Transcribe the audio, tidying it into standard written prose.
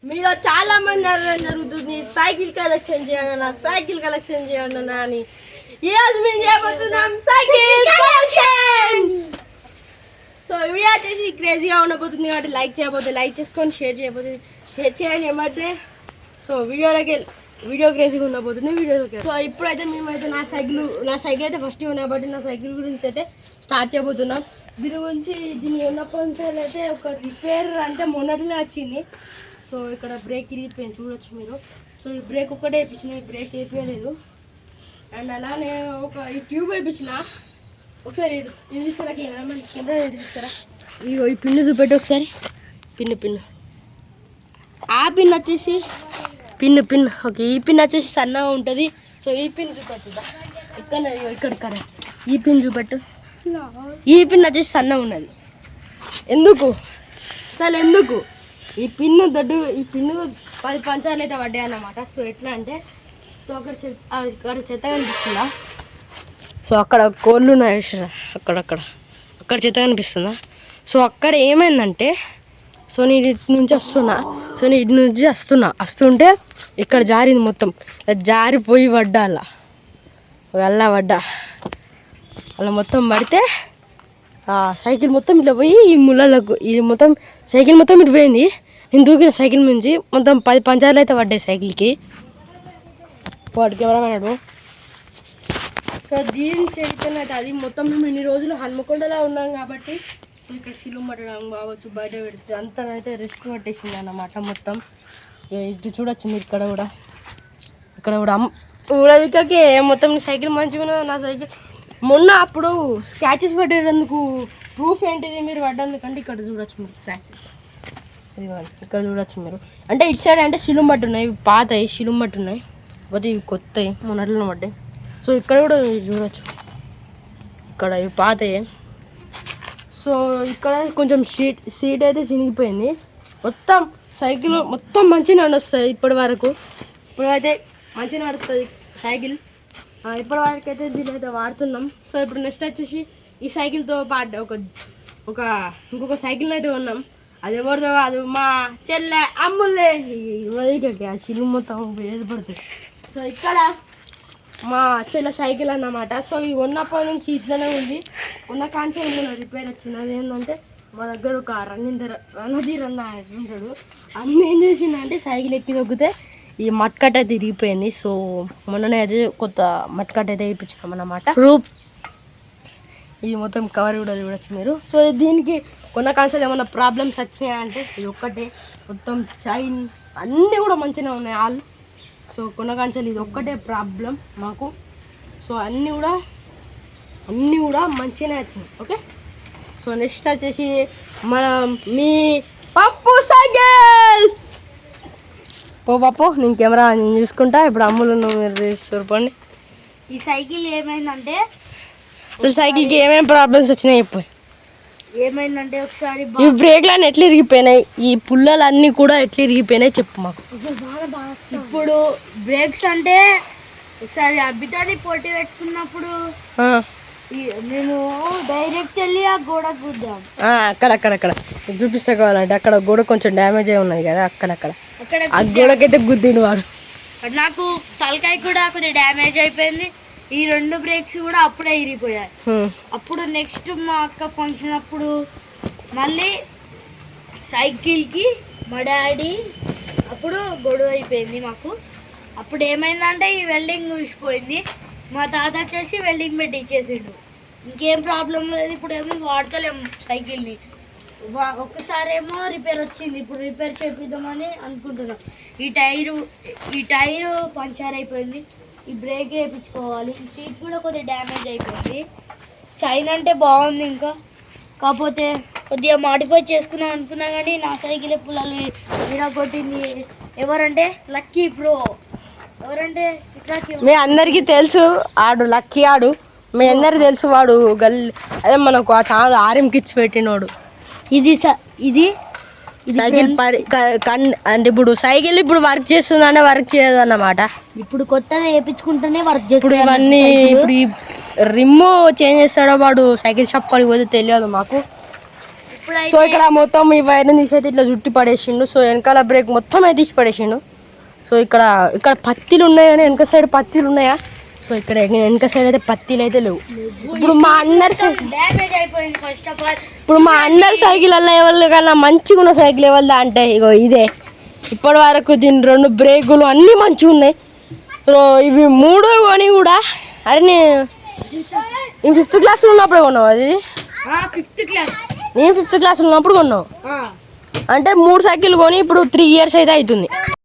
మీలో చాలా మంది జరుగుతుంది సైకిల్ కలెక్షన్ చేయండి అని ఈరోజు మేము చేయబోతున్నాం సైకిల్ కలెక్షన్స్. సో వీడియో వచ్చేసి క్రేజీగా ఉండబోతుంది కాబట్టి లైక్ చేయబోతే లైక్ చేసుకొని షేర్ చేయబోతుంది షేర్ చేయండి ఏమంటే. సో వీడియో క్రేజీగా ఉండబోతుంది వీడియోలోకి. సో ఇప్పుడైతే మేమైతే నా సైకిల్ అయితే ఫస్ట్ ఉన్నాయి కాబట్టి నా సైకిల్ గురించి అయితే స్టార్ట్ చేయబోతున్నాం. దీని గురించి దీన్ని ఉన్నప్పటి నుంచి అయితే ఒక రిపేర్ అంటే మొన్నటినే వచ్చింది. సో ఇక్కడ బ్రేక్ ఇరిగిపోయింది చూడొచ్చు మీరు. సో ఈ బ్రేక్ ఒక్కటే వేయించిన, ఈ బ్రేక్ వేయలేదు. అండ్ అలానే ఈ ట్యూబ్ వేయించిన. ఒకసారి ఇది తీసుకురా కెమెరా తీసుకురా. ఇగో ఈ పిన్ను చూపెట్టి ఒకసారి. పిన్ను ఆ పిన్ వచ్చేసి పిన్ ఓకే. ఈ పిన్ వచ్చేసి సన్నగా ఉంటుంది. సో ఈ పిన్ చూపెట్టుదా ఇక్కడ ఈ పిన్ చూపెట్టు. ఈ పిన్ వచ్చేసి సన్నగా ఉన్నది. ఎందుకు ఈ పిన్ను 10 పంచాలు అయితే పడ్డాయి అన్నమాట. సో ఎట్లా అంటే సో అక్కడ చెత్త కనిపిస్తుందా? సో అక్కడ కోళ్ళు ఉన్నాయి అక్కడ చెత్త కనిపిస్తుందా? సో అక్కడ ఏమైందంటే సో నేను ఇటు నుంచి వస్తుంటే ఇక్కడ జారింది మొత్తం. జారిపోయి పడ్డా అలా మొత్తం పడితే సైకిల్ మొత్తం ఇట్లా పోయి ఈ ముళ్ళకు సైకిల్ మొత్తం ఇటు పోయింది. నేను దూకిన సైకిల్ నుంచి మొత్తం 10 పంచాలు అయితే పడ్డాయి సైకిల్కి. వాడు కెమెరామెన్. సో దీని చరిత్ర అది మొత్తం మేము ఇన్ని రోజులు హన్మకొండలో ఉన్నాం కాబట్టి సో ఇక్కడ శిలువ పట్టడం కావచ్చు బయట పెడితే అంతా అయితే రెస్ట్ పట్టేసింది అన్నమాట మొత్తం. ఇటు చూడొచ్చు మీరు ఇక్కడ కూడా ఉడవికకి మొత్తం సైకిల్ మంచిగా ఉన్నది. నా సైకిల్ మొన్న అప్పుడు స్క్రాచెస్ పట్టేందుకు ప్రూఫ్ ఏంటిది మీరు పడ్డందుకంటే ఇక్కడ చూడొచ్చు మీరు స్క్రాచెస్. ఇదిగోండి ఇక్కడ చూడొచ్చు మీరు. అంటే ఇటు సైడ్ అంటే శిలువ పట్టున్నాయి, ఇవి పాతవి శిలువ పట్టున్నాయి, పోతే ఇవి కొత్తవి మొన్నట్లో పడ్డాయి. సో ఇక్కడ కూడా చూడొచ్చు, ఇక్కడ ఇవి పాతవి. సో ఇక్కడ కొంచెం సీట్ అయితే చినిగిపోయింది. మొత్తం సైకిల్ మొత్తం మంచిగా నడుస్తుంది ఇప్పుడైతే మంచిగా నడుస్తుంది సైకిల్. ఇప్పటి వరకు అయితే దీన్ని అయితే వాడుతున్నాం. సో ఇప్పుడు నెక్స్ట్ వచ్చేసి ఈ సైకిల్తో పాటు ఇంకొక సైకిల్ అయితే కొన్నాం. అది ఎవరిదో కాదు, మా చెల్లె అమ్ములే. ఆ శిలువ మొత్తం ఏర్పడుతుంది. సో ఇక్కడ మా చెల్లె సైకిల్ అన్నమాట. సో ఇవి ఉన్నప్పటి నుంచి ఇట్లనే ఉంది. ఉన్న కాన్సెప్ట్ రిపేర్ వచ్చింది. అది ఏంటంటే మా దగ్గర ఒక రణధీర్ అన్న ఉంటాడు. అన్నీ ఏం చేసిందంటే సైకిల్ ఎక్కి తొక్కితే ఈ మట్కట్ అయితే తిరిగిపోయింది. సో మొన్ననే అయితే కొత్త మట్కట్ అయితే వేయించామన్నమాట. ప్రూఫ్ ఇది మొత్తం కవర్ కూడా చూడొచ్చు మీరు. సో దీనికి కొన్న కాన్సెప్ట్ ఏమన్నా ప్రాబ్లమ్స్ వచ్చినాయంటే ఇది ఒక్కటే, మొత్తం చైన్ అన్నీ కూడా మంచిగా ఉన్నాయి ఆల్. సో కొన్న కాన్సెప్ట్ ఇది ఒక్కటే ప్రాబ్లం మాకు. సో అన్నీ కూడా మంచిగానే వచ్చినాయి. ఓకే. సో నెక్స్ట్ వచ్చేసి మీ పప్పు సైకిల్. పప్పు నేను కెమెరా నేను చూసుకుంటా. ఇప్పుడు అమ్ములు మీరు చూసుకోండి. ఈ సైకిల్ ఏమైందంటే అసలు సైకిల్కి ఏమేమి ప్రాబ్లమ్స్ వచ్చినాయి చెప్పు. ఏమైందంటే ఒకసారి ఈ బ్రేక్లన్నీ ఎట్లా ఇరిగిపోయినాయి, ఈ పుల్లలు అన్నీ కూడా ఎట్లా ఇరిగిపోయినాయి చెప్పు మాకు. ఇప్పుడు బ్రేక్స్ అంటే ఒకసారి అబ్బితోని పోటీ పెట్టుకున్నప్పుడు మేము డైరెక్ట్ వెళ్ళి ఆ గోడ గుద్దాం. అక్కడ చూపిస్తా కావాలంటే అక్కడ గోడ కొంచెం డ్యామేజ్ అయి ఉన్నది కదా, అక్కడ ఆ గోడకైతే గుద్దిండు వాడు. నాకు తలకాయ కూడా కొద్దిగా డ్యామేజ్ అయిపోయింది. ఈ 2 బ్రేక్స్ కూడా అప్పుడే ఇరిగిపోయాయి. అప్పుడు నెక్స్ట్ మా అక్క ఫంక్షన్ అప్పుడు మళ్ళీ సైకిల్కి మా డాడీ అప్పుడు గొడవ అయిపోయింది మాకు. అప్పుడు ఏమైందంటే ఈ వెల్డింగ్ ఊసిపోయింది. మా తాత వచ్చేసి వెల్డింగ్ పెట్టి ఇచ్చేసిండు. ఇంకేం ప్రాబ్లం లేదు. ఇప్పుడు ఏమో వాడతలేము సైకిల్ని. ఒక్కసారేమో రిపేర్ వచ్చింది. ఇప్పుడు రిపేర్ చేపిద్దామని అనుకుంటున్నాం. ఈ టైరు పంచర్ అయిపోయింది. ఈ బ్రేక్ వేయించుకోవాలి. ఈ సీట్ కూడా కొద్దిగా డ్యామేజ్ అయిపోయింది. చైన్ అంటే బాగుంది, ఇంకా కాకపోతే కొద్దిగా మాడిఫై చేసుకుందాం అనుకున్నా కానీ నా సైకిల్ పుల్లలు విడగొట్టింది. ఎవరంటే లక్కీ బ్రో. ఎవరంటే మీ అందరికీ తెలుసు ఆడు లక్కీ ఆడు. మీ అందరికి తెలుసు వాడు అదే మనకు ఆ ఛానల్ ఆర్ఎంకి ఇచ్చి పెట్టినోడు. ఇది సైకిల్ అంటే ఇప్పుడు సైకిల్ ఇప్పుడు వర్క్ చేస్తుందంటే వర్క్ చేయదు అన్నమాట. ఇప్పుడు కొత్తగా వేయించుకుంటేనే వర్క్ చేస్తుంది. ఇప్పుడు ఇవన్నీ ఇప్పుడు ఈ రిమ్ చేంజ్ చేస్తాడో వాడు సైకిల్ షాప్ కాడికి పోతే తెలియదు మాకు. సో ఇక్కడ మొత్తం ఈ వైర్ని తీసైతే ఇట్లా చుట్టి పడేసిండు. సో వెనకాల బ్రేక్ మొత్తం అయితే తీసి పడేసిండు. సో ఇక్కడ పత్తిలు ఉన్నాయి కానీ వెనక సైడ్ పత్తిలు ఉన్నాయా? సో ఇక్కడ వెనక సైడ్ అయితే పత్తిలు అయితే లేవు. ఇప్పుడు మా అందరి డ్యామేజ్ అయిపోయింది. ఫస్ట్ ఆఫ్ ఆల్ ఇప్పుడు మా అందరి సైకిల్ అన్న ఎవరి కన్నా మంచిగా ఉన్న సైకిల్ ఎవరిదా అంటే ఇగో ఇదే. ఇప్పటి వరకు దీని 2 బ్రేకులు అన్నీ మంచిగా ఉన్నాయి. సో ఇవి 3 కొని కూడా అరే నేను 5th క్లాస్లో ఉన్నప్పుడే కొన్నావు అది. 5th క్లాస్ నేను 5th క్లాస్లో ఉన్నప్పుడు కొన్నావు అంటే 3 సైకిల్ కొని ఇప్పుడు 3 years అయితే అవుతుంది.